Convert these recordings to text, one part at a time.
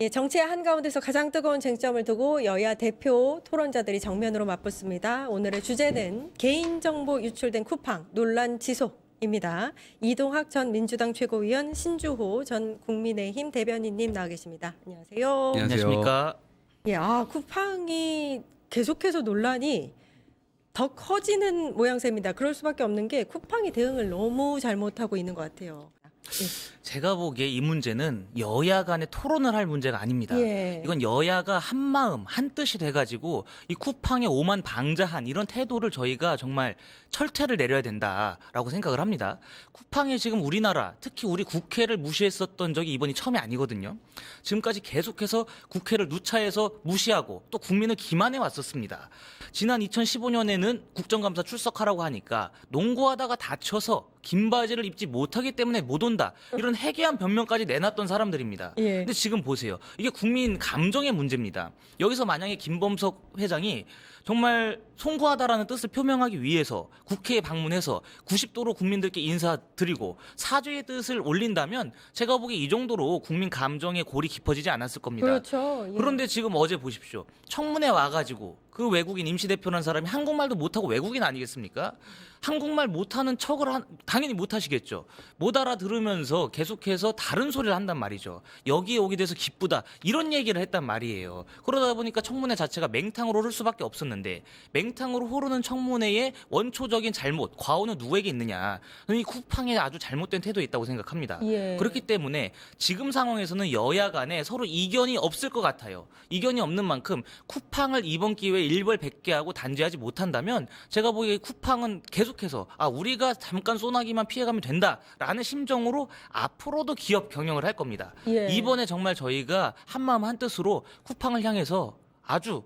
예, 정치의 한가운데서 가장 뜨거운 쟁점을 두고 여야 대표 토론자들이 정면으로 맞붙습니다. 오늘의 주제는 개인정보 유출된 쿠팡 논란 지속입니다. 이동학 전 민주당 최고위원, 신주호 전 국민의힘 대변인님 나와 계십니다. 안녕하세요. 안녕하십니까. 예, 쿠팡이 계속해서 논란이 더 커지는 모양새입니다. 그럴 수밖에 없는 게 쿠팡이 대응을 너무 잘못하고 있는 것 같아요. 제가 보기에 이 문제는 여야 간의 토론을 할 문제가 아닙니다. 예. 이건 여야가 한마음 한뜻이 돼가지고 이 쿠팡의 오만방자한 이런 태도를 저희가 정말 철퇴를 내려야 된다라고 생각을 합니다. 쿠팡이 지금 우리나라 특히 우리 국회를 무시했었던 적이 이번이 처음이 아니거든요. 지금까지 계속해서 국회를 누차해서 무시하고 또 국민을 기만해 왔었습니다. 지난 2015년에는 국정감사 출석하라고 하니까 농구하다가 다쳐서 긴 바지를 입지 못하기 때문에 못 온다. 이런 해괴한 변명까지 내놨던 사람들입니다. 예. 근데 지금 보세요. 이게 국민 감정의 문제입니다. 여기서 만약에 김범석 회장이 정말 송구하다라는 뜻을 표명하기 위해서 국회에 방문해서 90도로 국민들께 인사드리고 사죄의 뜻을 올린다면 제가 보기에 이 정도로 국민 감정의 골이 깊어지지 않았을 겁니다. 그렇죠. 예. 그런데 지금 어제 보십시오. 청문회 와가지고 그 외국인 임시대표라는 사람이 한국말도 못하고 외국인 아니겠습니까? 한국말 못하는 척을 당연히 못하시겠죠. 못 알아들으면서 계속해서 다른 소리를 한단 말이죠. 여기에 오게 돼서 기쁘다 이런 얘기를 했단 말이에요. 그러다 보니까 청문회 자체가 맹탕으로 흐를 수밖에 없었는데 맹탕으로 흐르는 청문회의 원초적인 잘못, 과오는 누구에게 있느냐. 저는 이 쿠팡에 아주 잘못된 태도에 있다고 생각합니다. 예. 그렇기 때문에 지금 상황에서는 여야 간에 서로 이견이 없을 것 같아요. 이견이 없는 만큼 쿠팡을 이번 기회에 일벌백계하고 단죄하지 못한다면 제가 보기에 쿠팡은 계속해서 우리가 잠깐 소나기만 피해가면 된다라는 심정으로 앞으로도 기업 경영을 할 겁니다. 예. 이번에 정말 저희가 한마음 한뜻으로 쿠팡을 향해서 아주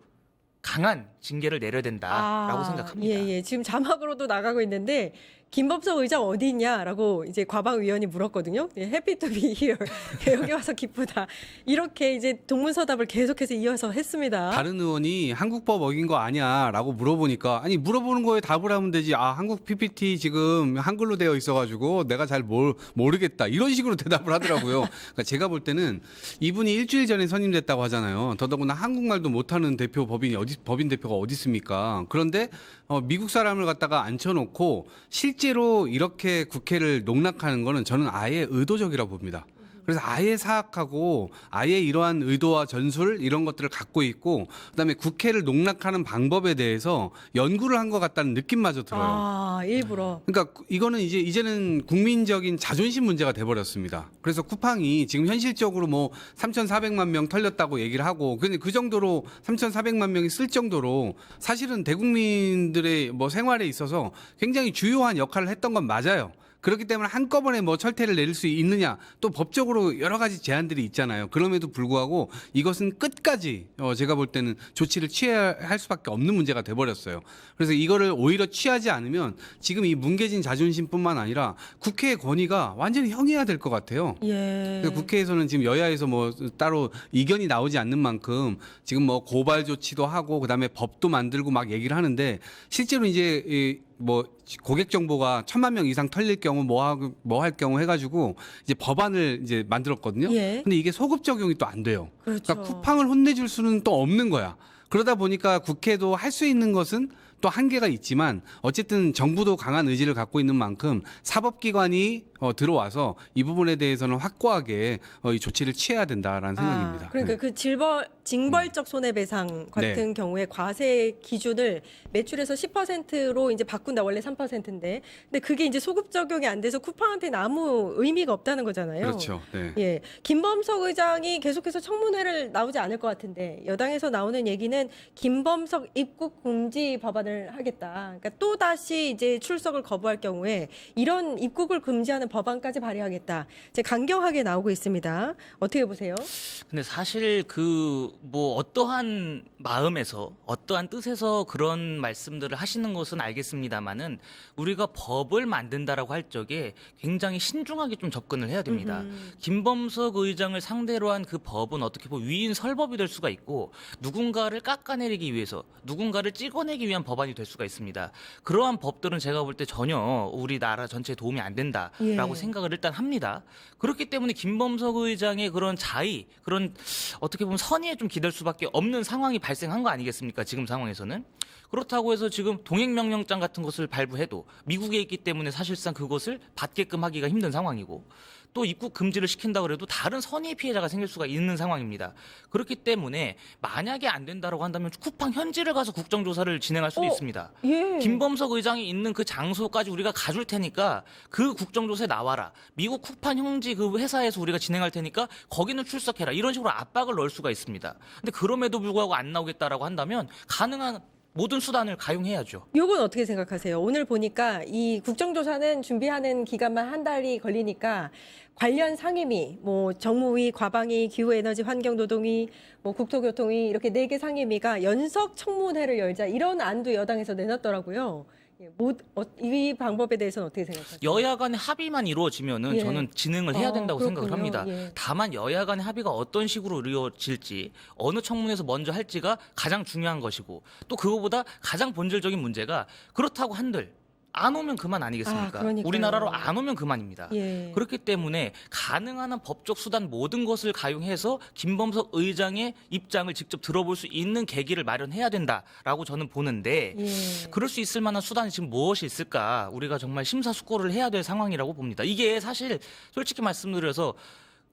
강한 징계를 내려야 된다라고 생각합니다. 예. 지금 자막으로도 나가고 있는데 김범석 의장 어디 있냐라고 이제 과방 의원이 물었거든요. 해피 투 비 히어. 여기 와서 기쁘다. 이렇게 이제 동문서답을 계속해서 이어서 했습니다. 다른 의원이 한국법 어긴 거 아니야라고 물어보니까 아니 물어보는 거에 답을 하면 되지. 한국 PPT 지금 한글로 되어 있어가지고 내가 잘 모르겠다 이런 식으로 대답을 하더라고요. 그러니까 제가 볼 때는 이분이 일주일 전에 선임됐다고 하잖아요. 더더구나 한국말도 못하는 법인 대표가 어디 있습니까? 그런데 미국 사람을 갖다가 앉혀놓고 실제로 이렇게 국회를 농락하는 거는 저는 아예 의도적이라고 봅니다. 그래서 아예 사악하고 아예 이러한 의도와 전술 이런 것들을 갖고 있고 그다음에 국회를 농락하는 방법에 대해서 연구를 한 것 같다는 느낌마저 들어요. 일부러. 그러니까 이거는 이제는 국민적인 자존심 문제가 돼버렸습니다. 그래서 쿠팡이 지금 현실적으로 3,400만 명 털렸다고 얘기를 하고 근데 그 정도로 3,400만 명이 쓸 정도로 사실은 대국민들의 생활에 있어서 굉장히 주요한 역할을 했던 건 맞아요. 그렇기 때문에 한꺼번에 철퇴를 내릴 수 있느냐 또 법적으로 여러 가지 제한들이 있잖아요. 그럼에도 불구하고 이것은 끝까지 제가 볼 때는 조치를 취해야 할 수밖에 없는 문제가 돼버렸어요. 그래서 이거를 오히려 취하지 않으면 지금 이 뭉개진 자존심뿐만 아니라 국회의 권위가 완전히 형해야 될 것 같아요. 예. 그래서 국회에서는 지금 여야에서 따로 이견이 나오지 않는 만큼 지금 고발 조치도 하고 그다음에 법도 만들고 막 얘기를 하는데 실제로 이제 고객 정보가 1,000만 명 이상 털릴 경우 뭐 할 경우 해가지고 이제 법안을 이제 만들었거든요. 예. 근데 이게 소급 적용이 또 안 돼요. 그렇죠. 그러니까 쿠팡을 혼내줄 수는 또 없는 거야. 그러다 보니까 국회도 할 수 있는 것은 또 한계가 있지만 어쨌든 정부도 강한 의지를 갖고 있는 만큼 사법기관이 들어와서 이 부분에 대해서는 확고하게 이 조치를 취해야 된다라는 생각입니다. 그러니까 네. 그 징벌적 손해배상 같은 경우에 과세 기준을 매출에서 10%로 이제 바꾼다. 원래 3%인데. 근데 그게 이제 소급 적용이 안 돼서 쿠팡한테는 아무 의미가 없다는 거잖아요. 그렇죠. 네. 예. 김범석 의장이 계속해서 청문회를 나오지 않을 것 같은데 여당에서 나오는 얘기는 김범석 입국 금지 법안을 하겠다. 그러니까 또 다시 이제 출석을 거부할 경우에 이런 입국을 금지하는 법안까지 발의하겠다. 이제 강경하게 나오고 있습니다. 어떻게 보세요? 근데 사실 어떠한 마음에서 어떠한 뜻에서 그런 말씀들을 하시는 것은 알겠습니다만은 우리가 법을 만든다라고 할 적에 굉장히 신중하게 좀 접근을 해야 됩니다. 김범석 의장을 상대로 한 그 법은 어떻게 보면 위인 설법이 될 수가 있고 누군가를 깎아내리기 위해서 누군가를 찍어내기 위한 법안이 될 수가 있습니다. 그러한 법들은 제가 볼 때 전혀 우리나라 전체에 도움이 안 된다라고 예. 생각을 일단 합니다. 그렇기 때문에 김범석 의장의 그런 자의, 그런 어떻게 보면 선의에 좀 기댈 수밖에 없는 상황이 발생한 거 아니겠습니까? 지금 상황에서는. 그렇다고 해서 지금 동행명령장 같은 것을 발부해도 미국에 있기 때문에 사실상 그것을 받게끔 하기가 힘든 상황이고, 또 입국 금지를 시킨다고 해도 다른 선의의 피해자가 생길 수가 있는 상황입니다. 그렇기 때문에 만약에 안 된다고 한다면 쿠팡 현지를 가서 국정조사를 진행할 수도 있습니다. 예. 김범석 의장이 있는 그 장소까지 우리가 가줄 테니까 그 국정조사에 나와라. 미국 쿠팡 현지 그 회사에서 우리가 진행할 테니까 거기는 출석해라. 이런 식으로 압박을 넣을 수가 있습니다. 근데 그럼에도 불구하고 안 나오겠다라고 한다면 가능한 모든 수단을 가용해야죠. 요건 어떻게 생각하세요? 오늘 보니까 이 국정조사는 준비하는 기간만 한 달이 걸리니까 관련 상임위, 뭐 정무위, 과방위, 기후에너지, 환경노동위, 뭐 국토교통위 이렇게 4개 상임위가 연석 청문회를 열자 이런 안도 여당에서 내놨더라고요. 예, 이 방법에 대해서는 어떻게 생각하세요? 여야 간의 합의만 이루어지면은 예. 저는 진행을 해야 된다고 생각을 그렇군요. 합니다. 예. 다만 여야 간의 합의가 어떤 식으로 이루어질지, 어느 청문회에서 먼저 할지가 가장 중요한 것이고, 또 그거보다 가장 본질적인 문제가 그렇다고 한들 안 오면 그만 아니겠습니까? 그러니까요. 우리나라로 안 오면 그만입니다. 예. 그렇기 때문에 가능한 한 법적 수단 모든 것을 가용해서 김범석 의장의 입장을 직접 들어볼 수 있는 계기를 마련해야 된다라고 저는 보는데, 예. 그럴 수 있을 만한 수단이 지금 무엇이 있을까? 우리가 정말 심사숙고를 해야 될 상황이라고 봅니다. 이게 사실 솔직히 말씀드려서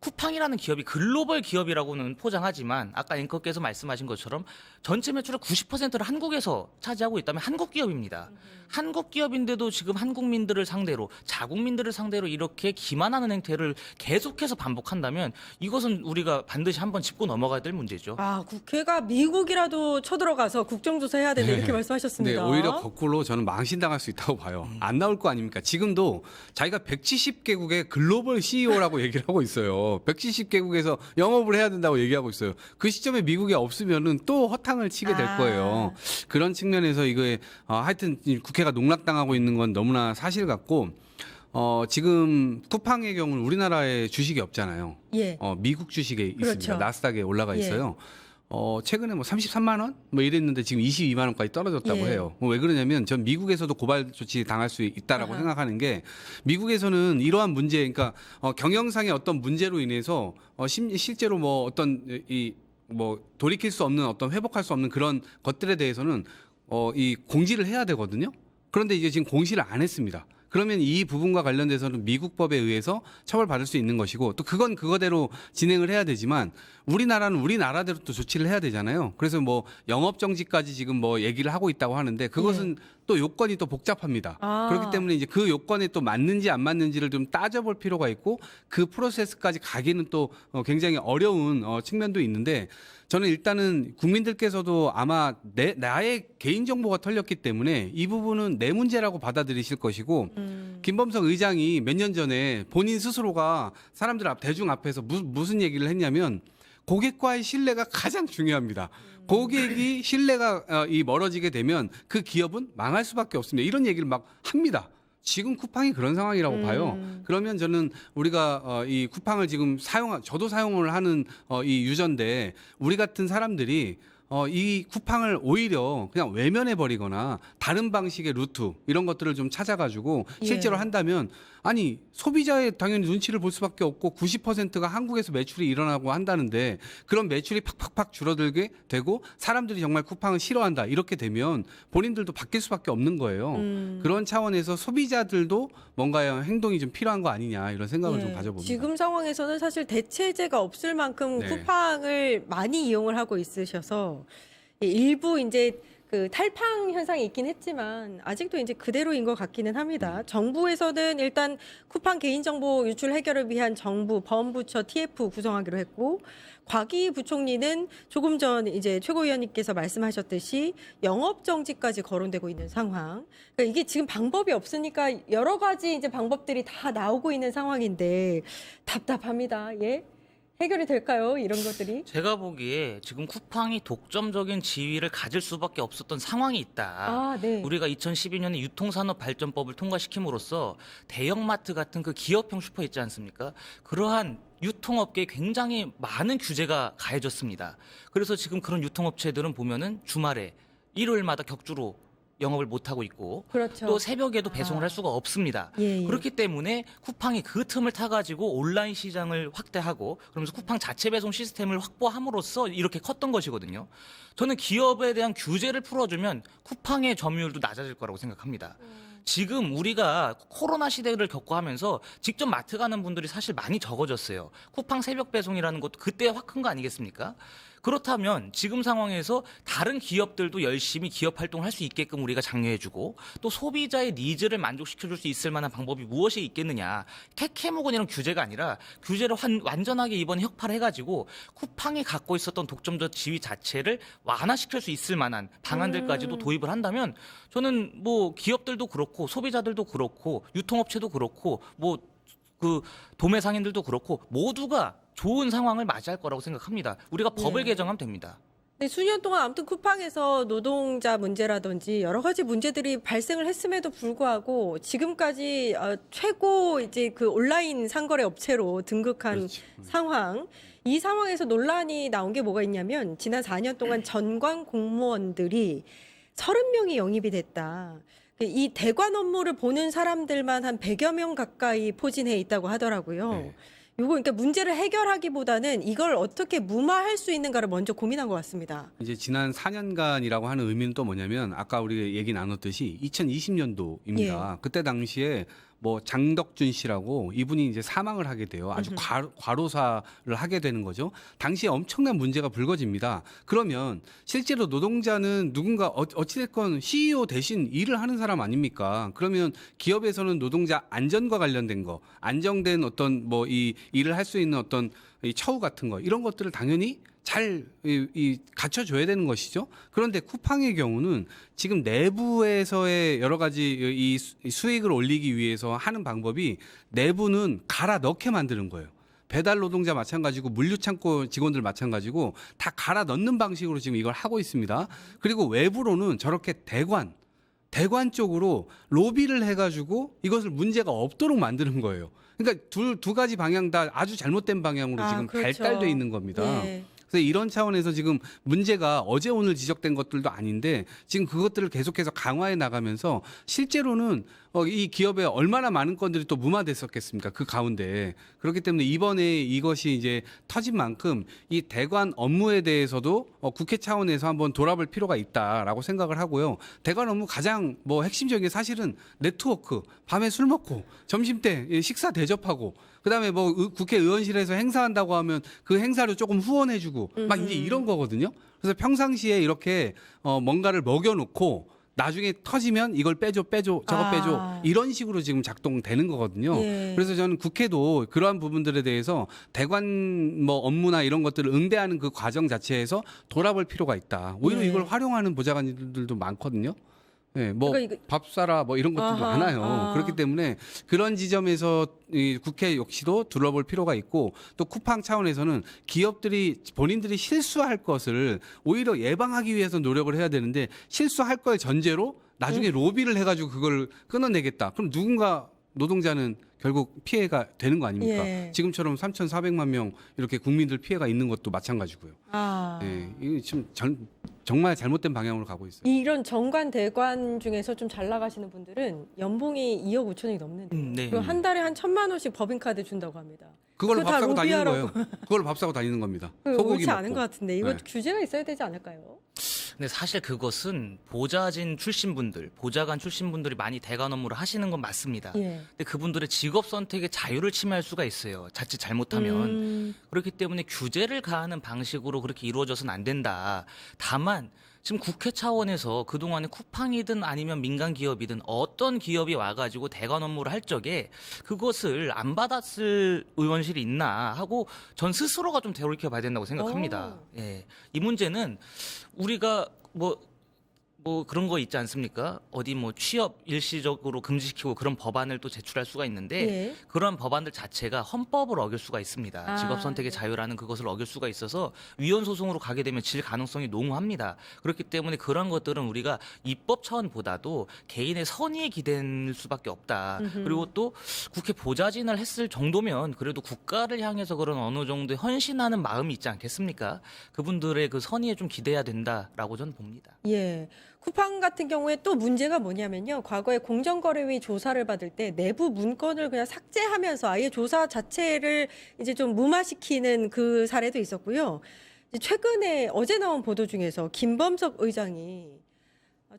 쿠팡이라는 기업이 글로벌 기업이라고는 포장하지만 아까 앵커께서 말씀하신 것처럼 전체 매출의 90%를 한국에서 차지하고 있다면 한국 기업입니다. 한국 기업인데도 지금 한국민들을 상대로, 자국민들을 상대로 이렇게 기만하는 행태를 계속해서 반복한다면 이것은 우리가 반드시 한번 짚고 넘어가야 될 문제죠. 국회가 미국이라도 쳐들어가서 국정조사 해야 된다 이렇게 네, 말씀하셨습니다. 오히려 거꾸로 저는 망신당할 수 있다고 봐요. 안 나올 거 아닙니까? 지금도 자기가 170개국의 글로벌 CEO라고 얘기를 하고 있어요. 170개국에서 영업을 해야 된다고 얘기하고 있어요. 그 시점에 미국이 없으면은 또 허탕을 치게 될 거예요. 그런 측면에서 이거에 하여튼 국회가 농락당하고 있는 건 너무나 사실 같고, 지금 쿠팡의 경우는 우리나라에 주식이 없잖아요. 예. 미국 주식에 있습니다. 그렇죠. 나스닥에 올라가 예. 있어요. 최근에 뭐 33만 원? 뭐 이랬는데 지금 22만 원까지 떨어졌다고 예. 해요. 왜 그러냐면 전 미국에서도 고발 조치 당할 수 있다라고 아하. 생각하는 게, 미국에서는 이러한 문제, 그러니까 경영상의 어떤 문제로 인해서 실제로 뭐 어떤 뭐 돌이킬 수 없는, 어떤 회복할 수 없는 그런 것들에 대해서는 이 공지를 해야 되거든요. 그런데 이제 지금 공시를 안 했습니다. 그러면 이 부분과 관련돼서는 미국 법에 의해서 처벌받을 수 있는 것이고, 또 그건 그거대로 진행을 해야 되지만 우리나라는 우리나라대로 또 조치를 해야 되잖아요. 그래서 뭐 영업 정지까지 지금 뭐 얘기를 하고 있다고 하는데 그것은 또 요건이 또 복잡합니다. 그렇기 때문에 이제 그 요건에 또 맞는지 안 맞는지를 좀 따져볼 필요가 있고, 그 프로세스까지 가기는 또 굉장히 어려운 측면도 있는데, 저는 일단은 국민들께서도 아마 나의 개인정보가 털렸기 때문에 이 부분은 내 문제라고 받아들이실 것이고, 김범석 의장이 몇 년 전에 본인 스스로가 사람들 대중 앞에서 무슨 얘기를 했냐면, 고객과의 신뢰가 가장 중요합니다. 고객이 신뢰가 멀어지게 되면 그 기업은 망할 수밖에 없습니다. 이런 얘기를 막 합니다. 지금 쿠팡이 그런 상황이라고 봐요. 그러면 저는 우리가 이 쿠팡을 지금 저도 사용을 하는 이 유저인데, 우리 같은 사람들이 이 쿠팡을 오히려 그냥 외면해 버리거나 다른 방식의 루트 이런 것들을 좀 찾아가지고 실제로 한다면, 아니 소비자의 당연히 눈치를 볼 수밖에 없고 90%가 한국에서 매출이 일어나고 한다는데, 그런 매출이 팍팍팍 줄어들게 되고 사람들이 정말 쿠팡을 싫어한다 이렇게 되면 본인들도 바뀔 수밖에 없는 거예요. 그런 차원에서 소비자들도 뭔가 행동이 좀 필요한 거 아니냐 이런 생각을 좀 가져봅니다. 지금 상황에서는 사실 대체제가 없을 만큼 네. 쿠팡을 많이 이용을 하고 있으셔서 일부 이제 그 탈팡 현상이 있긴 했지만 아직도 이제 그대로인 것 같기는 합니다. 정부에서는 일단 쿠팡 개인정보 유출 해결을 위한 정부 범부처 TF 구성하기로 했고, 곽이 부총리는 조금 전 이제 최고위원님께서 말씀하셨듯이 영업 정지까지 거론되고 있는 상황. 그러니까 이게 지금 방법이 없으니까 여러 가지 이제 방법들이 다 나오고 있는 상황인데 답답합니다. 예. 해결이 될까요? 이런 것들이? 제가 보기에 지금 쿠팡이 독점적인 지위를 가질 수밖에 없었던 상황이 있다. 네. 우리가 2012년에 유통산업발전법을 통과시킴으로써 대형마트 같은 그 기업형 슈퍼 있지 않습니까? 그러한 유통업계에 굉장히 많은 규제가 가해졌습니다. 그래서 지금 그런 유통업체들은 보면은 주말에 일요일마다 격주로 영업을 못 하고 있고 그렇죠. 또 새벽에도 배송을 할 수가 없습니다. 예, 예. 그렇기 때문에 쿠팡이 그 틈을 타가지고 온라인 시장을 확대하고 그러면서 쿠팡 자체 배송 시스템을 확보함으로써 이렇게 컸던 것이거든요. 저는 기업에 대한 규제를 풀어주면 쿠팡의 점유율도 낮아질 거라고 생각합니다. 지금 우리가 코로나 시대를 겪고 하면서 직접 마트 가는 분들이 사실 많이 적어졌어요. 쿠팡 새벽 배송이라는 것도 그때 확 큰 거 아니겠습니까? 그렇다면 지금 상황에서 다른 기업들도 열심히 기업 활동을 할 수 있게끔 우리가 장려해주고 또 소비자의 니즈를 만족시켜줄 수 있을 만한 방법이 무엇이 있겠느냐. 캐캐묵은 이런 규제가 아니라 규제를 완전하게 이번에 혁파해가지고 쿠팡이 갖고 있었던 독점적 지위 자체를 완화시킬 수 있을 만한 방안들까지도 도입을 한다면 저는 뭐 기업들도 그렇고 소비자들도 그렇고 유통업체도 그렇고 뭐 그 도매 상인들도 그렇고 모두가 좋은 상황을 맞이할 거라고 생각합니다. 우리가 법을 개정하면 됩니다. 네, 수년 동안 아무튼 쿠팡에서 노동자 문제라든지 여러 가지 문제들이 발생을 했음에도 불구하고 지금까지 최고 이제 그 온라인 상거래 업체로 등극한 그렇죠. 상황. 이 상황에서 논란이 나온 게 뭐가 있냐면 지난 4년 동안 전관 공무원들이 30명이 영입이 됐다. 이 대관 업무를 보는 사람들만 한 100여 명 가까이 포진해 있다고 하더라고요. 네. 요거 그러니까 문제를 해결하기보다는 이걸 어떻게 무마할 수 있는가를 먼저 고민한 것 같습니다. 이제 지난 4년간이라고 하는 의미는 또 뭐냐면 아까 우리 얘기 나눴듯이 2020년도입니다. 그때 당시에 뭐 장덕준 씨라고 이분이 이제 사망을 하게 돼요. 아주 과로사를 하게 되는 거죠. 당시에 엄청난 문제가 불거집니다. 그러면 실제로 노동자는 누군가 어찌됐건 CEO 대신 일을 하는 사람 아닙니까? 그러면 기업에서는 노동자 안전과 관련된 거, 안정된 어떤 뭐 이 일을 할 수 있는 어떤 이 처우 같은 거 이런 것들을 당연히 잘 갖춰줘야 되는 것이죠. 그런데 쿠팡의 경우는 지금 내부에서의 여러 가지 이 수익을 올리기 위해서 하는 방법이 내부는 갈아 넣게 만드는 거예요. 배달 노동자 마찬가지고 물류창고 직원들 마찬가지고 다 갈아 넣는 방식으로 지금 이걸 하고 있습니다. 그리고 외부로는 저렇게 대관 쪽으로 로비를 해가지고 이것을 문제가 없도록 만드는 거예요. 그러니까 두 가지 방향 다 아주 잘못된 방향으로 지금 그렇죠. 발달돼 있는 겁니다. 예. 그래서 이런 차원에서 지금 문제가 어제 오늘 지적된 것들도 아닌데 지금 그것들을 계속해서 강화해 나가면서 실제로는 이 기업에 얼마나 많은 건들이 또 무마됐었겠습니까? 그 가운데. 그렇기 때문에 이번에 이것이 이제 터진 만큼 이 대관 업무에 대해서도 국회 차원에서 한번 돌아볼 필요가 있다라고 생각을 하고요. 대관 업무 가장 뭐 핵심적인 게 사실은 네트워크, 밤에 술 먹고 점심 때 식사 대접하고 그다음에 뭐 국회의원실에서 행사한다고 하면 그 행사를 조금 후원해주고 막 이제 이런 거거든요. 그래서 평상시에 이렇게 뭔가를 먹여놓고 나중에 터지면 이걸 빼줘 저거 빼줘 이런 식으로 지금 작동되는 거거든요. 예. 그래서 저는 국회도 그러한 부분들에 대해서 대관 뭐 업무나 이런 것들을 응대하는 그 과정 자체에서 돌아볼 필요가 있다. 오히려 예. 이걸 활용하는 보좌관들도 많거든요. 네, 뭐 그러니까 밥 사라 뭐 이런 것들도 아하, 많아요. 그렇기 때문에 그런 지점에서 이 국회 역시도 둘러볼 필요가 있고 또 쿠팡 차원에서는 기업들이 본인들이 실수할 것을 오히려 예방하기 위해서 노력을 해야 되는데 실수할 걸 전제로 나중에 로비를 해가지고 그걸 끊어내겠다. 그럼 누군가 노동자는 결국 피해가 되는 거 아닙니까? 예. 지금처럼 3,400만 명 이렇게 국민들 피해가 있는 것도 마찬가지고요. 네, 이게 지금 정말 잘못된 방향으로 가고 있어요. 이런 정관 대관 중에서 좀 잘 나가시는 분들은 연봉이 2억 5천이 넘는데 네. 그리고 한 달에 한 1,000만 원씩 법인카드 준다고 합니다. 그걸로 그거 밥 다 사고 다니는 로비하라고. 거예요. 그걸로 밥 사고 다니는 겁니다. 옳지 않은 것 같은데 이거 네. 규제가 있어야 되지 않을까요? 근데 사실 그것은 보좌진 출신분들, 보좌관 출신분들이 많이 대관 업무를 하시는 건 맞습니다. 예. 근데 그분들의 직업 선택의 자유를 침해할 수가 있어요. 자칫 잘못하면. 그렇기 때문에 규제를 가하는 방식으로 그렇게 이루어져서는 안 된다. 다만 지금 국회 차원에서 그동안에 쿠팡이든 아니면 민간 기업이든 어떤 기업이 와가지고 대관 업무를 할 적에 그것을 안 받았을 의원실이 있나 하고 전 스스로가 좀 되돌이켜 봐야 된다고 생각합니다. 예. 이 문제는 우리가 뭐 그런 거 있지 않습니까? 어디 뭐 취업 일시적으로 금지시키고 그런 법안을 또 제출할 수가 있는데 예. 그런 법안들 자체가 헌법을 어길 수가 있습니다. 직업 선택의 네. 자유라는 그것을 어길 수가 있어서 위헌 소송으로 가게 되면 질 가능성이 농후합니다. 그렇기 때문에 그런 것들은 우리가 입법 차원보다도 개인의 선의에 기댈 수밖에 없다. 그리고 또 국회 보좌진을 했을 정도면 그래도 국가를 향해서 그런 어느 정도의 헌신하는 마음이 있지 않겠습니까? 그분들의 그 선의에 좀 기대야 된다라고 저는 봅니다. 예. 쿠팡 같은 경우에 또 문제가 뭐냐면요. 과거에 공정거래위 조사를 받을 때 내부 문건을 그냥 삭제하면서 아예 조사 자체를 이제 좀 무마시키는 그 사례도 있었고요. 이제 최근에 어제 나온 보도 중에서 김범석 의장이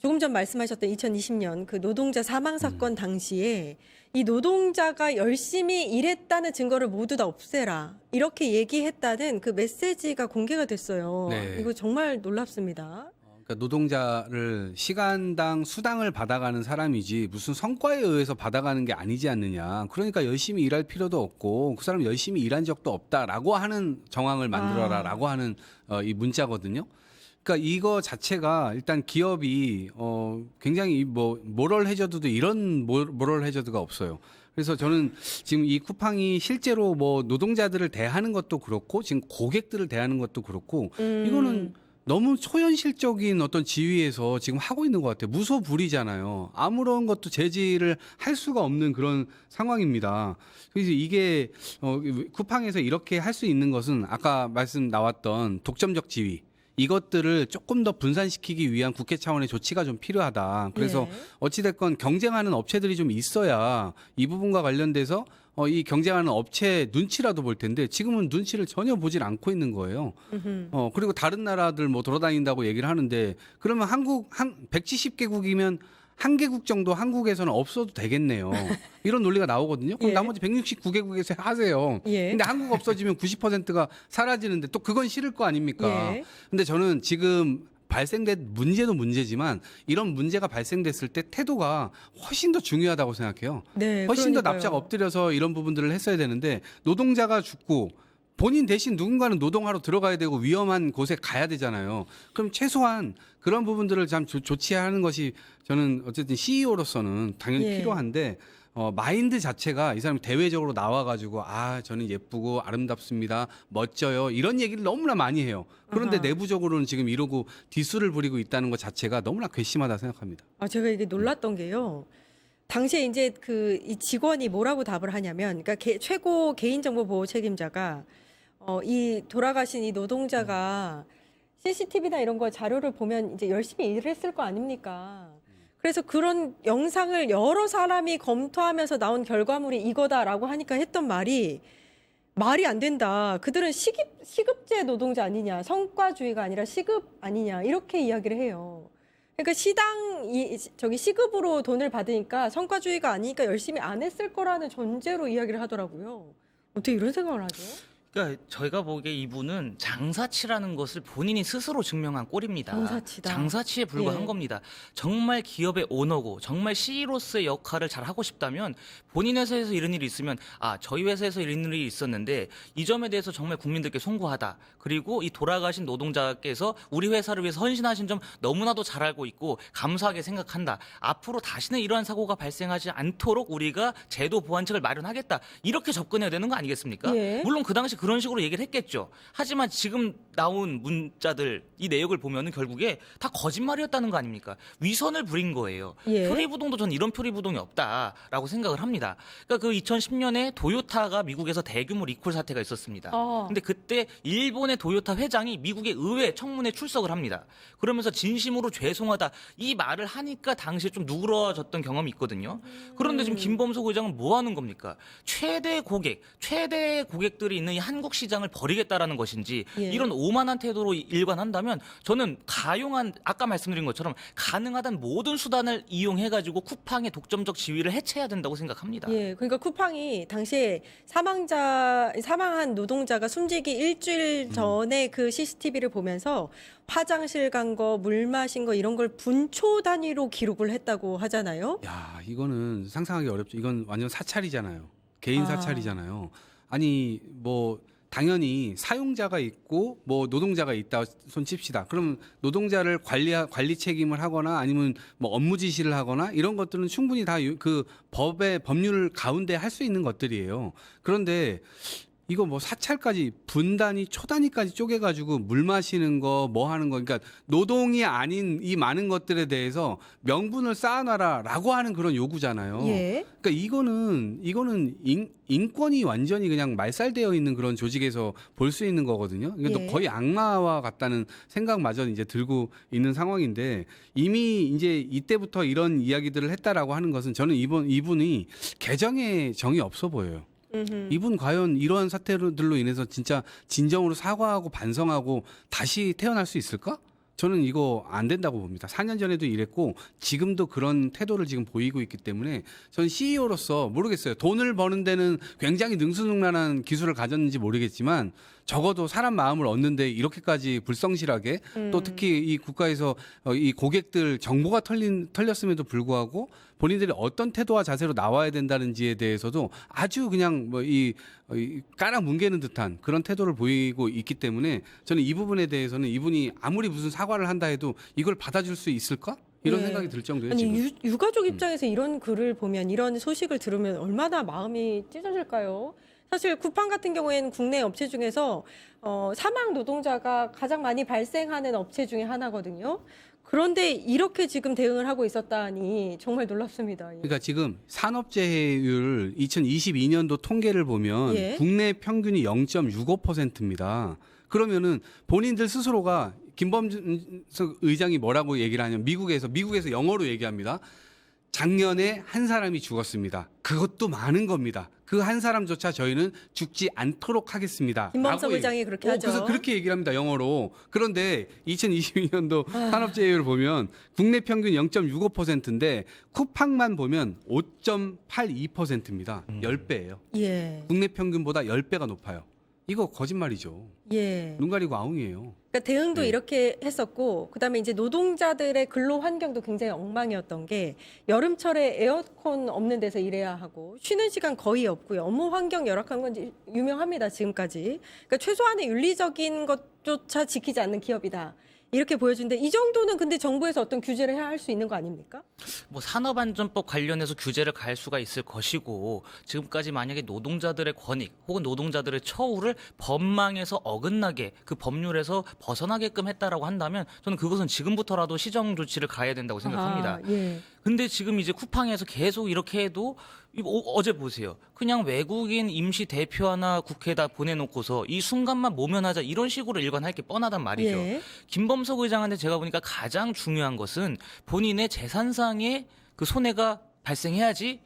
조금 전 말씀하셨던 2020년 그 노동자 사망 사건 당시에 이 노동자가 열심히 일했다는 증거를 모두 다 없애라 이렇게 얘기했다는 그 메시지가 공개가 됐어요. 네. 이거 정말 놀랍습니다. 그러니까 노동자를 시간당 수당을 받아가는 사람이지 무슨 성과에 의해서 받아가는 게 아니지 않느냐. 그러니까 열심히 일할 필요도 없고 그 사람 열심히 일한 적도 없다라고 하는 정황을 만들어라라고 하는 이 문자거든요. 그러니까 이거 자체가 일단 기업이 굉장히 뭐 모럴 해저드도 이런 모럴 해저드가 없어요. 그래서 저는 지금 이 쿠팡이 실제로 뭐 노동자들을 대하는 것도 그렇고 지금 고객들을 대하는 것도 그렇고 이거는 너무 초현실적인 어떤 지위에서 지금 하고 있는 것 같아요. 무소불위잖아요. 아무런 것도 제지를 할 수가 없는 그런 상황입니다. 그래서 이게 쿠팡에서 이렇게 할 수 있는 것은 아까 말씀 나왔던 독점적 지위 이것들을 조금 더 분산시키기 위한 국회 차원의 조치가 좀 필요하다. 그래서 네. 어찌됐건 경쟁하는 업체들이 좀 있어야 이 부분과 관련돼서 이 경쟁하는 업체 눈치라도 볼 텐데 지금은 눈치를 전혀 보질 않고 있는 거예요. 그리고 다른 나라들 뭐 돌아다닌다고 얘기를 하는데 그러면 170개국이면 한 개국 정도 한국에서는 없어도 되겠네요. 이런 논리가 나오거든요. 그럼 예. 나머지 169개국에서 하세요. 예. 근데 한국 없어지면 90%가 사라지는데 또 그건 싫을 거 아닙니까? 예. 근데 저는 지금 발생된 문제도 문제지만 이런 문제가 발생됐을 때 태도가 훨씬 더 중요하다고 생각해요. 네, 훨씬 더 그러니까요. 납작 엎드려서 이런 부분들을 했어야 되는데 노동자가 죽고 본인 대신 누군가는 노동하러 들어가야 되고 위험한 곳에 가야 되잖아요. 그럼 최소한 그런 부분들을 참 조치하는 것이 저는 어쨌든 CEO로서는 당연히 예. 필요한데 마인드 자체가 이 사람이 대외적으로 나와가지고 저는 예쁘고 아름답습니다, 멋져요 이런 얘기를 너무나 많이 해요. 그런데 아하. 내부적으로는 지금 이러고 뒷수를 부리고 있다는 것 자체가 너무나 괘씸하다 생각합니다. 제가 이게 놀랐던 게요. 당시에 이제 이 직원이 뭐라고 답을 하냐면, 그러니까 최고 개인정보보호 책임자가 이 돌아가신 이 노동자가 CCTV나 이런 거 자료를 보면 이제 열심히 일했을 거 아닙니까? 그래서 그런 영상을 여러 사람이 검토하면서 나온 결과물이 이거다라고 하니까 했던 말이 안 된다. 그들은 시급제 노동자 아니냐. 성과주의가 아니라 시급 아니냐. 이렇게 이야기를 해요. 그러니까 시급으로 돈을 받으니까 성과주의가 아니니까 열심히 안 했을 거라는 전제로 이야기를 하더라고요. 어떻게 이런 생각을 하죠? 그러니까 저희가 보기에 이분은 장사치라는 것을 본인이 스스로 증명한 꼴입니다. 장사치다. 장사치에 불과한 예. 겁니다. 정말 기업의 오너고 정말 CEO로서의 역할을 잘 하고 싶다면 본인 회사에서 이런 일이 있으면 저희 회사에서 이런 일이 있었는데 이 점에 대해서 정말 국민들께 송구하다. 그리고 이 돌아가신 노동자께서 우리 회사를 위해서 헌신하신 점 너무나도 잘 알고 있고 감사하게 생각한다. 앞으로 다시는 이러한 사고가 발생하지 않도록 우리가 제도 보완책을 마련하겠다. 이렇게 접근해야 되는 거 아니겠습니까? 예. 물론 그 당시 그런 식으로 얘기를 했겠죠. 하지만 지금 나온 문자들 이 내용을 보면은 결국에 다 거짓말이었다는 거 아닙니까? 위선을 부린 거예요. 예. 표리부동도 전 이런 표리부동이 없다라고 생각을 합니다. 그러니까 그 2010년에 도요타가 미국에서 대규모 리콜 사태가 있었습니다. 근데 그때 일본의 도요타 회장이 미국의 의회 청문회 출석을 합니다. 그러면서 진심으로 죄송하다 이 말을 하니까 당시에 좀 누그러졌던 경험이 있거든요. 그런데 지금 김범석 의장은 뭐 하는 겁니까? 최대 고객들이 있는 이 한국 시장을 버리겠다라는 것인지 예. 이런 오만한 태도로 일관한다면 저는 아까 말씀드린 것처럼 가능하던 모든 수단을 이용해가지고 쿠팡의 독점적 지위를 해체해야 된다고 생각합니다. 예, 그러니까 쿠팡이 당시에 사망한 노동자가 숨지기 일주일 전에 그 CCTV를 보면서 화장실 간 거, 물 마신 거 이런 걸 분초 단위로 기록을 했다고 하잖아요. 야, 이거는 상상하기 어렵죠. 이건 완전 사찰이잖아요. 개인 아. 사찰이잖아요. 아니 뭐 당연히 사용자가 있고 뭐 노동자가 있다 손 칩시다. 그럼 노동자를 관리 책임을 하거나 아니면 뭐 업무 지시를 하거나 이런 것들은 충분히 다 그 법률 가운데 할 수 있는 것들이에요. 그런데 이거 뭐 사찰까지 분단위 초단위까지 쪼개가지고 물 마시는 거 뭐 하는 거 그러니까 노동이 아닌 이 많은 것들에 대해서 명분을 쌓아놔라라고 하는 그런 요구잖아요. 예. 그러니까 이거는 인권이 완전히 그냥 말살되어 있는 그런 조직에서 볼 수 있는 거거든요. 이게 예. 거의 악마와 같다는 생각마저 이제 들고 있는 상황인데 이미 이제 이때부터 이런 이야기들을 했다라고 하는 것은 저는 이분이 개정에 정이 없어 보여요. 이분 과연 이러한 사태들로 인해서 진짜 진정으로 사과하고 반성하고 다시 태어날 수 있을까? 저는 이거 안 된다고 봅니다. 4년 전에도 이랬고 지금도 그런 태도를 지금 보이고 있기 때문에 저는 CEO로서 모르겠어요. 돈을 버는 데는 굉장히 능수능란한 기술을 가졌는지 모르겠지만 적어도 사람 마음을 얻는데 이렇게까지 불성실하게 또 특히 이 국가에서 이 고객들 정보가 털렸음에도 불구하고 본인들이 어떤 태도와 자세로 나와야 된다는지에 대해서도 아주 그냥 뭐 이 까락 뭉개는 듯한 그런 태도를 보이고 있기 때문에 저는 이 부분에 대해서는 이분이 아무리 무슨 사과를 한다 해도 이걸 받아줄 수 있을까? 이런 예. 생각이 들 정도예요. 아니 지금. 유가족 입장에서 이런 글을 보면 이런 소식을 들으면 얼마나 마음이 찢어질까요? 사실 쿠팡 같은 경우에는 국내 업체 중에서 사망 노동자가 가장 많이 발생하는 업체 중에 하나거든요. 그런데 이렇게 지금 대응을 하고 있었다니 정말 놀랍습니다. 예. 그러니까 지금 산업재해율 2022년도 통계를 보면 예. 국내 평균이 0.65%입니다. 그러면은 본인들 스스로가 김범석 의장이 뭐라고 얘기를 하냐면 미국에서 영어로 얘기합니다. 작년에 한 사람이 죽었습니다. 그것도 많은 겁니다. 그 한 사람조차 저희는 죽지 않도록 하겠습니다. 김범석 라고 의장이 그렇게 하죠. 그래서 그렇게 얘기를 합니다. 영어로. 그런데 2022년도 산업재해율을 보면 국내 평균 0.65%인데 쿠팡만 보면 5.82%입니다. 10배예요. 예. 국내 평균보다 10배가 높아요. 이거 거짓말이죠. 예. 눈 가리고 아웅이에요. 그러니까 대응도 네. 이렇게 했었고 그다음에 이제 노동자들의 근로 환경도 굉장히 엉망이었던 게 여름철에 에어컨 없는 데서 일해야 하고 쉬는 시간 거의 없고요. 업무 환경 열악한 건 유명합니다. 지금까지. 그러니까 최소한의 윤리적인 것조차 지키지 않는 기업이다. 이렇게 보여주는데 이 정도는 근데 정부에서 어떤 규제를 해야 할 수 있는 거 아닙니까? 뭐 산업안전법 관련해서 규제를 가할 수가 있을 것이고 지금까지 만약에 노동자들의 권익 혹은 노동자들의 처우를 법망에서 어긋나게 그 법률에서 벗어나게끔 했다라고 한다면 저는 그것은 지금부터라도 시정 조치를 가해야 된다고 생각합니다. 아, 예. 근데 지금 이제 쿠팡에서 계속 이렇게 해도 어제 보세요. 그냥 외국인 임시 대표 하나 국회에다 보내놓고서 이 순간만 모면하자 이런 식으로 일관할 게 뻔하단 말이죠. 예. 김범석 의장한테 제가 보니까 가장 중요한 것은 본인의 재산상의 그 손해가 발생해야지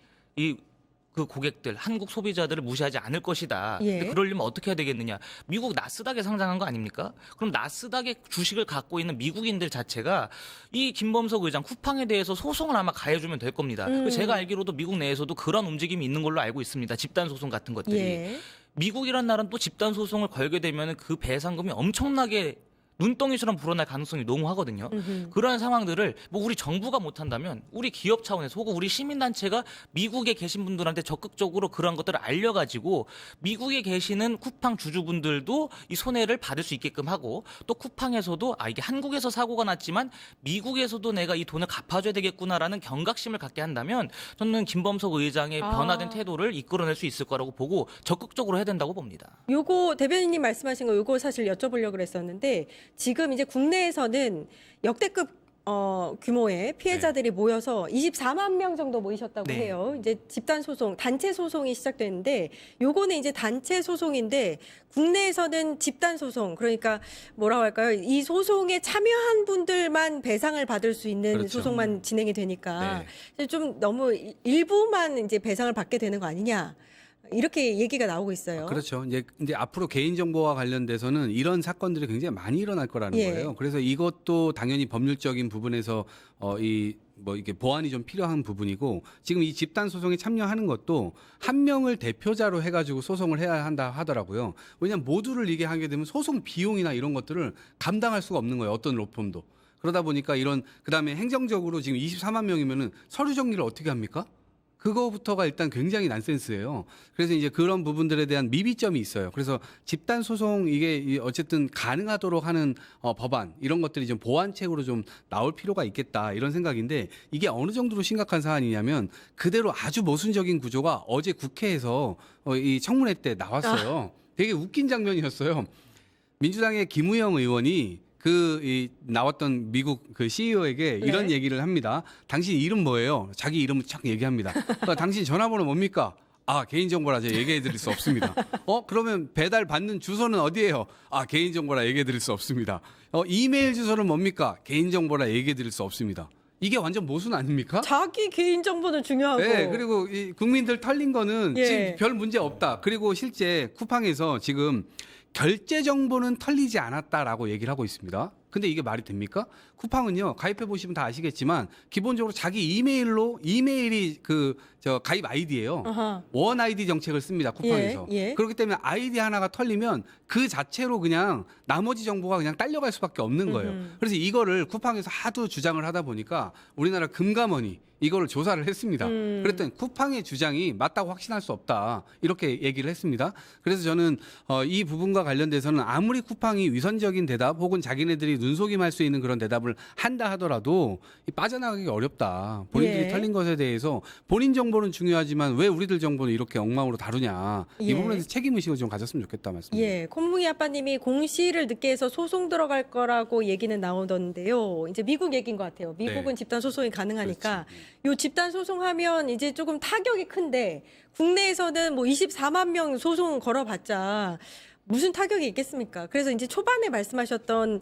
그 고객들, 한국 소비자들을 무시하지 않을 것이다. 예. 근데 그러려면 어떻게 해야 되겠느냐? 미국 나스닥에 상장한 거 아닙니까? 그럼 나스닥의 주식을 갖고 있는 미국인들 자체가 이 김범석 의장 쿠팡에 대해서 소송을 아마 가해주면 될 겁니다. 제가 알기로도 미국 내에서도 그런 움직임이 있는 걸로 알고 있습니다. 집단 소송 같은 것들이. 예. 미국이란 나라는 또 집단 소송을 걸게 되면 그 배상금이 엄청나게 눈덩이처럼 불어날 가능성이 농후하거든요. 그러한 상황들을 뭐 우리 정부가 못한다면 우리 기업 차원에서 혹은 우리 시민단체가 미국에 계신 분들한테 적극적으로 그러한 것들을 알려가지고 미국에 계시는 쿠팡 주주분들도 이 손해를 받을 수 있게끔 하고 또 쿠팡에서도 이게 한국에서 사고가 났지만 미국에서도 내가 이 돈을 갚아줘야 되겠구나라는 경각심을 갖게 한다면 저는 김범석 의장의 변화된 태도를 이끌어낼 수 있을 거라고 보고 적극적으로 해야 된다고 봅니다. 요거 대변인님 말씀하신 거 요거 사실 여쭤보려고 그랬었는데 지금 이제 국내에서는 역대급 규모의 피해자들이 모여서 24만 명 정도 모이셨다고 네. 해요. 이제 집단 소송, 단체 소송이 시작됐는데 요거는 이제 단체 소송인데 국내에서는 집단 소송 그러니까 뭐라고 할까요? 이 소송에 참여한 분들만 배상을 받을 수 있는 그렇죠. 소송만 진행이 되니까 네. 좀 너무 일부만 이제 배상을 받게 되는 거 아니냐. 이렇게 얘기가 나오고 있어요. 그렇죠. 이제 앞으로 개인정보와 관련돼서는 이런 사건들이 굉장히 많이 일어날 거라는 예. 거예요. 그래서 이것도 당연히 법률적인 부분에서 이게 보완이 좀 필요한 부분이고 지금 이 집단 소송에 참여하는 것도 한 명을 대표자로 해가지고 소송을 해야 한다 하더라고요. 왜냐하면 모두를 이게 하게 되면 소송 비용이나 이런 것들을 감당할 수가 없는 거예요. 어떤 로펌도. 그러다 보니까 그다음에 행정적으로 지금 24만 명이면은 서류 정리를 어떻게 합니까? 그거부터가 일단 굉장히 난센스예요. 그래서 이제 그런 부분들에 대한 미비점이 있어요. 그래서 집단 소송 이게 어쨌든 가능하도록 하는 법안 이런 것들이 좀 보완책으로 좀 나올 필요가 있겠다 이런 생각인데 이게 어느 정도로 심각한 사안이냐면 그대로 아주 모순적인 구조가 어제 국회에서 이 청문회 때 나왔어요. 되게 웃긴 장면이었어요. 민주당의 김우영 의원이 나왔던 미국 그 CEO에게 이런 네. 얘기를 합니다. 당신 이름 뭐예요? 자기 이름을 착 얘기합니다. 당신 전화번호 뭡니까? 아, 개인정보라 제가 얘기해 드릴 수 없습니다. 그러면 배달 받는 주소는 어디예요? 아, 개인정보라 얘기해 드릴 수 없습니다. 이메일 주소는 뭡니까? 개인정보라 얘기해 드릴 수 없습니다. 이게 완전 모순 아닙니까? 자기 개인 정보는 중요하고. 네, 그리고 이 국민들 털린 거는 예. 지금 별 문제 없다. 그리고 실제 쿠팡에서 지금 결제 정보는 털리지 않았다라고 얘기를 하고 있습니다. 근데 이게 말이 됩니까? 쿠팡은요, 가입해 보시면 다 아시겠지만 기본적으로 자기 이메일이 가입 아이디예요. 아하. 원 아이디 정책을 씁니다. 쿠팡에서. 예, 예. 그렇기 때문에 아이디 하나가 털리면 그 자체로 그냥 나머지 정보가 그냥 딸려갈 수밖에 없는 거예요. 그래서 이거를 쿠팡에서 하도 주장을 하다 보니까 우리나라 금감원이 이거를 조사를 했습니다. 그랬더니 쿠팡의 주장이 맞다고 확신할 수 없다. 이렇게 얘기를 했습니다. 그래서 저는 이 부분과 관련돼서는 아무리 쿠팡이 위선적인 대답 혹은 자기네들이 눈속임할 수 있는 그런 대답을 한다 하더라도 빠져나가기 어렵다. 본인들이 예. 털린 것에 대해서 본인 정보는 중요하지만 왜 우리들 정보는 이렇게 엉망으로 다루냐. 이 예. 부분에 대해서 책임의식을 좀 가졌으면 좋겠다 말씀입니다. 예, 콧뭉이 아빠님이 공시를 늦게 해서 소송 들어갈 거라고 얘기는 나오던데요. 이제 미국 얘기인 것 같아요. 미국은 네. 집단 소송이 가능하니까 그렇지. 요 집단 소송하면 이제 조금 타격이 큰데 국내에서는 뭐 24만 명 소송 걸어봤자 무슨 타격이 있겠습니까? 그래서 이제 초반에 말씀하셨던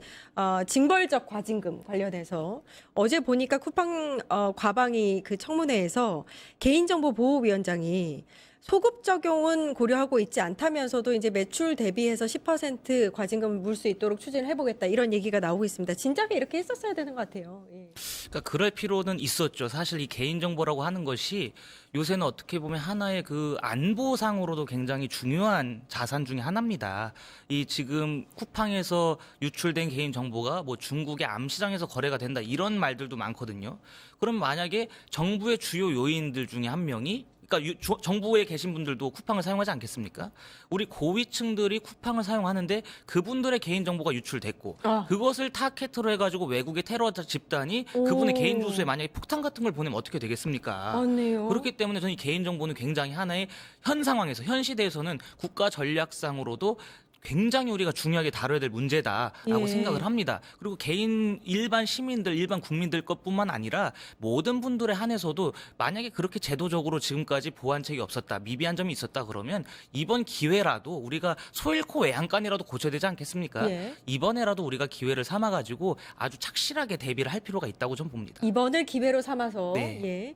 징벌적 과징금 관련해서 어제 보니까 쿠팡 과방위 그 청문회에서 개인정보보호위원장이 소급 적용은 고려하고 있지 않다면서도 이제 매출 대비해서 10% 과징금을 물 수 있도록 추진을 해보겠다 이런 얘기가 나오고 있습니다. 진작에 이렇게 했었어야 되는 것 같아요. 예. 그러니까 그럴 필요는 있었죠. 사실 이 개인정보라고 하는 것이 요새는 어떻게 보면 하나의 그 안보상으로도 굉장히 중요한 자산 중에 하나입니다. 이 지금 쿠팡에서 유출된 개인정보가 뭐 중국의 암시장에서 거래가 된다 이런 말들도 많거든요. 그럼 만약에 정부의 주요 요인들 중에 한 명이 그러니까 정부에 계신 분들도 쿠팡을 사용하지 않겠습니까? 우리 고위층들이 쿠팡을 사용하는데 그분들의 개인정보가 유출됐고 그것을 타겟으로 해가지고 외국의 테러 집단이 그분의 오. 개인 주소에 만약에 폭탄 같은 걸 보내면 어떻게 되겠습니까? 맞네요. 그렇기 때문에 저는 이 개인정보는 굉장히 하나의 현 상황에서 현 시대에서는 국가 전략상으로도 굉장히 우리가 중요하게 다뤄야 될 문제다라고 예. 생각을 합니다. 그리고 일반 시민들, 일반 국민들 것뿐만 아니라 모든 분들에 한해서도 만약에 그렇게 제도적으로 지금까지 보완책이 없었다, 미비한 점이 있었다 그러면 이번 기회라도 우리가 소잃고 외양간이라도 고쳐야 되지 않겠습니까? 예. 이번에라도 우리가 기회를 삼아가지고 아주 착실하게 대비를 할 필요가 있다고 저는 봅니다. 이번을 기회로 삼아서 네. 예.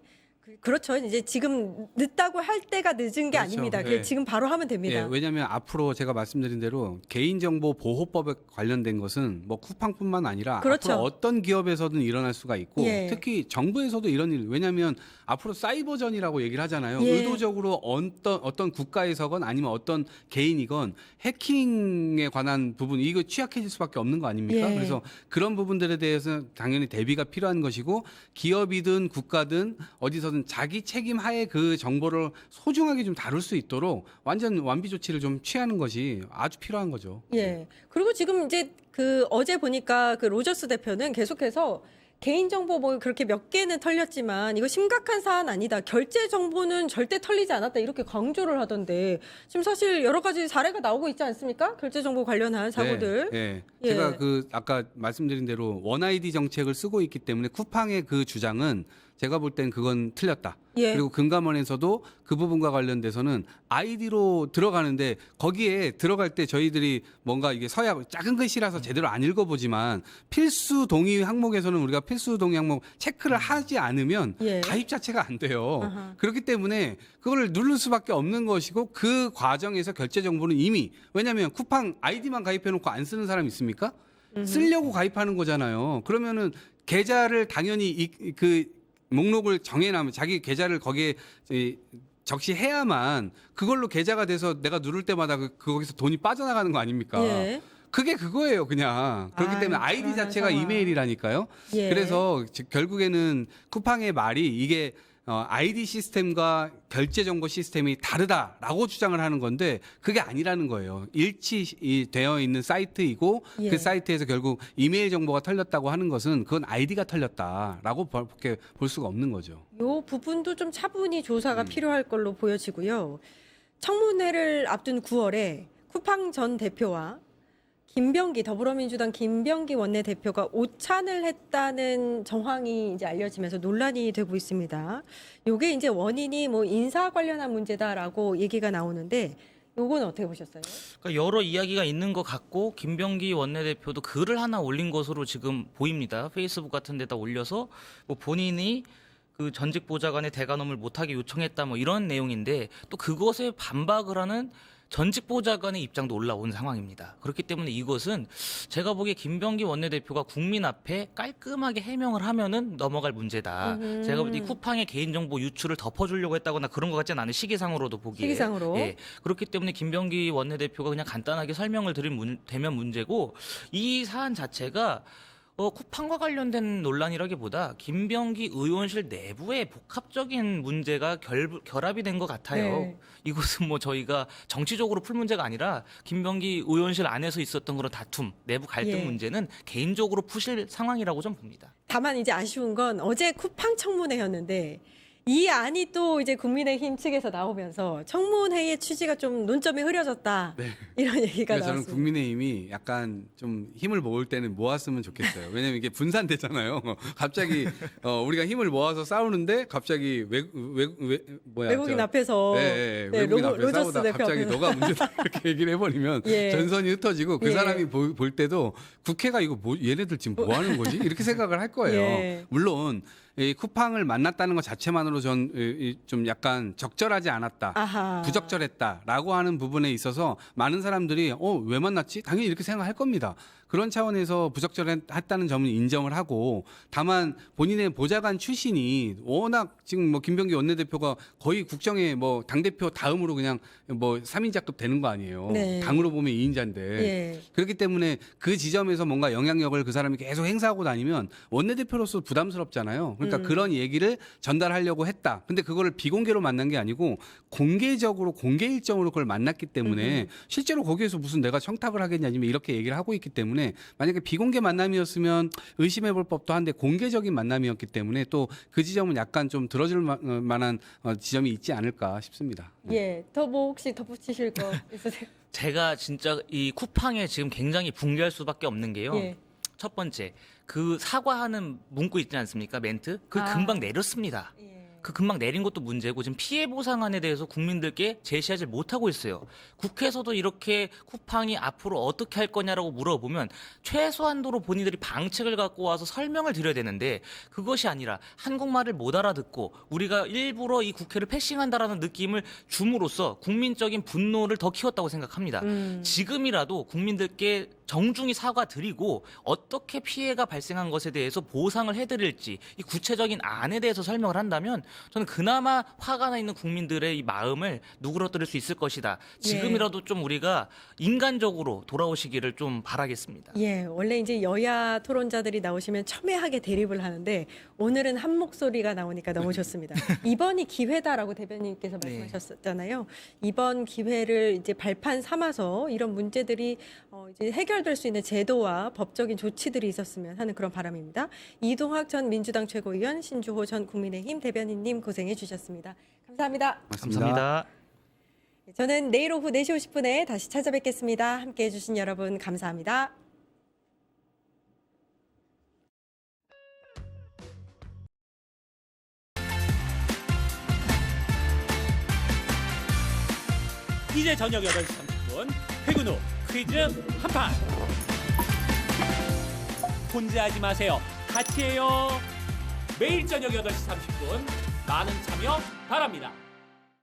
그렇죠. 이제 지금 늦다고 할 때가 늦은 게 그렇죠. 아닙니다. 네. 지금 바로 하면 됩니다. 예, 왜냐하면 앞으로 제가 말씀드린 대로 개인정보 보호법에 관련된 것은 뭐 쿠팡뿐만 아니라 그렇죠. 앞으로 어떤 기업에서든 일어날 수가 있고 예. 특히 정부에서도 이런 일 왜냐하면 앞으로 사이버전이라고 얘기를 하잖아요. 예. 의도적으로 어떤 국가에서건 아니면 어떤 개인이건 해킹에 관한 부분 이거 취약해질 수밖에 없는 거 아닙니까? 예. 그래서 그런 부분들에 대해서 당연히 대비가 필요한 것이고 기업이든 국가든 어디서든 자기 책임 하에 그 정보를 소중하게 좀 다룰 수 있도록 완전 완비 조치를 좀 취하는 것이 아주 필요한 거죠. 예. 그리고 지금 이제 그 어제 보니까 그 로저스 대표는 계속해서 개인정보 뭐 그렇게 몇 개는 털렸지만 이거 심각한 사안 아니다. 결제 정보는 절대 털리지 않았다. 이렇게 강조를 하던데 지금 사실 여러 가지 사례가 나오고 있지 않습니까? 결제 정보 관련한 사고들. 네, 예. 제가 아까 말씀드린 대로 원 아이디 정책을 쓰고 있기 때문에 쿠팡의 그 주장은 제가 볼 땐 그건 틀렸다. 예. 그리고 금감원에서도 그 부분과 관련돼서는 아이디로 들어가는데 거기에 들어갈 때 저희들이 뭔가 이게 서약 작은 글씨라서 제대로 안 읽어보지만 필수 동의 항목에서는 우리가 필수 동의 항목 체크를 하지 않으면 예. 가입 자체가 안 돼요. 아하. 그렇기 때문에 그걸 누를 수밖에 없는 것이고 그 과정에서 결제 정보는 이미 왜냐하면 쿠팡 아이디만 가입해놓고 안 쓰는 사람 있습니까? 쓰려고 가입하는 거잖아요. 그러면은 계좌를 당연히 그 목록을 정해놔면 자기 계좌를 거기에 적시해야만 그걸로 계좌가 돼서 내가 누를 때마다 거기서 돈이 빠져나가는 거 아닙니까? 예. 그게 그거예요, 그냥. 그렇기 때문에 아이디 불안한 자체가 상황. 이메일이라니까요. 예. 그래서 결국에는 쿠팡의 말이 이게 아이디 시스템과 결제 정보 시스템이 다르다라고 주장을 하는 건데 그게 아니라는 거예요. 일치되어 있는 사이트이고 예. 그 사이트에서 결국 이메일 정보가 털렸다고 하는 것은 그건 아이디가 털렸다라고 볼 수가 없는 거죠. 요 부분도 좀 차분히 조사가 필요할 걸로 보여지고요. 청문회를 앞둔 9월에 쿠팡 전 대표와 김병기 더불어민주당 김병기 원내대표가 오찬을 했다는 정황이 이제 알려지면서 논란이 되고 있습니다. 요게 이제 원인이 뭐 인사 관련한 문제다라고 얘기가 나오는데 요건 어떻게 보셨어요? 그러니까 여러 이야기가 있는 것 같고 김병기 원내대표도 글을 하나 올린 것으로 지금 보입니다. 페이스북 같은 데다 올려서 뭐 본인이 그 전직 보좌관의 대관업을 못하게 요청했다 뭐 이런 내용인데 또 그것에 반박을 하는 전직 보좌관의 입장도 올라온 상황입니다. 그렇기 때문에 이것은 제가 보기에 김병기 원내대표가 국민 앞에 깔끔하게 해명을 하면은 넘어갈 문제다. 제가 볼 때 쿠팡의 개인정보 유출을 덮어주려고 했다거나 그런 것 같지는 않은 시기상으로도 보기에. 시기상으로. 예. 그렇기 때문에 김병기 원내대표가 그냥 간단하게 설명을 되면 문제고 이 사안 자체가 쿠팡과 관련된 논란이라기보다 김병기 의원실 내부의 복합적인 문제가 결합이 된 것 같아요. 네. 이것은 뭐 저희가 정치적으로 풀 문제가 아니라 김병기 의원실 안에서 있었던 그런 다툼, 내부 갈등 예. 문제는 개인적으로 푸실 상황이라고 좀 봅니다. 다만 이제 아쉬운 건 어제 쿠팡 청문회였는데 이 안이 또 이제 국민의힘 측에서 나오면서 청문회의 취지가 좀 논점이 흐려졌다. 네. 이런 얘기가 그러니까 저는 나왔습니다. 국민의힘이 약간 좀 힘을 모을 때는 모았으면 좋겠어요. 왜냐면 이게 분산되잖아요. 갑자기 우리가 힘을 모아서 싸우는데 갑자기 외국인 앞에서 외국인 앞에 로저스 싸우다 대표 갑자기 앞에서. 너가 문제다 이렇게 얘기를 해버리면 예. 전선이 흩어지고 그 예. 사람이 볼 때도 국회가 이거 얘네들 지금 뭐 하는 거지? 이렇게 생각을 할 거예요. 예. 물론 이 쿠팡을 만났다는 것 자체만으로 전 좀 약간 적절하지 않았다. 아하. 부적절했다라고 하는 부분에 있어서 많은 사람들이 왜 만났지? 당연히 이렇게 생각할 겁니다. 그런 차원에서 부적절했다는 점은 인정을 하고 다만 본인의 보좌관 출신이 워낙 지금 뭐 김병기 원내대표가 거의 국정에 뭐 당대표 다음으로 그냥 뭐 3인자급 되는 거 아니에요. 네. 당으로 보면 2인자인데. 예. 그렇기 때문에 그 지점에서 뭔가 영향력을 그 사람이 계속 행사하고 다니면 원내대표로서 부담스럽잖아요. 그러니까 그런 얘기를 전달하려고 했다. 근데 그거를 비공개로 만난 게 아니고 공개적으로 공개 일정으로 그걸 만났기 때문에 실제로 거기에서 무슨 내가 청탁을 하겠냐 아니면 이렇게 얘기를 하고 있기 때문에 만약에 비공개 만남이었으면 의심해 볼 법도 한데 공개적인 만남이었기 때문에 또 그 지점은 약간 좀 들어줄 만한 지점이 있지 않을까 싶습니다. 예. 더 뭐 혹시 덧붙이실 거 있으세요? 제가 진짜 이 쿠팡에 지금 굉장히 붕괴할 수밖에 없는 게요. 예. 첫 번째, 그 사과하는 문구 있지 않습니까? 멘트? 그 아. 금방 내렸습니다. 예. 그 금방 내린 것도 문제고 지금 피해 보상안에 대해서 국민들께 제시하지 못하고 있어요. 국회에서도 이렇게 쿠팡이 앞으로 어떻게 할 거냐라고 물어보면 최소한도로 본인들이 방책을 갖고 와서 설명을 드려야 되는데 그것이 아니라 한국말을 못 알아듣고 우리가 일부러 이 국회를 패싱한다라는 느낌을 줌으로써 국민적인 분노를 더 키웠다고 생각합니다. 지금이라도 국민들께 정중히 사과드리고 어떻게 피해가 발생한 것에 대해서 보상을 해드릴지 이 구체적인 안에 대해서 설명을 한다면 저는 그나마 화가 나 있는 국민들의 이 마음을 누그러뜨릴 수 있을 것이다. 지금이라도 좀 우리가 인간적으로 돌아오시기를 좀 바라겠습니다. 예, 원래 이제 여야 토론자들이 나오시면 첨예하게 대립을 하는데 오늘은 한 목소리가 나오니까 너무 좋습니다. 이번이 기회다라고 대변인께서 네. 말씀하셨잖아요. 이번 기회를 이제 발판 삼아서 이런 문제들이 이제 해결될 수 있는 제도와 법적인 조치들이 있었으면 하는 그런 바람입니다. 이동학 전 민주당 최고위원, 신주호 전 국민의힘 대변인님 고생해 주셨습니다. 감사합니다. 감사합니다. 저는 내일 오후 4시 50분에 다시 찾아뵙겠습니다. 함께해 주신 여러분 감사합니다. 이제 저녁 8시 30분 퇴근 후 퀴즈 한판. 혼자 하지 마세요. 같이 해요. 매일 저녁 8시 30분 많은 참여 바랍니다.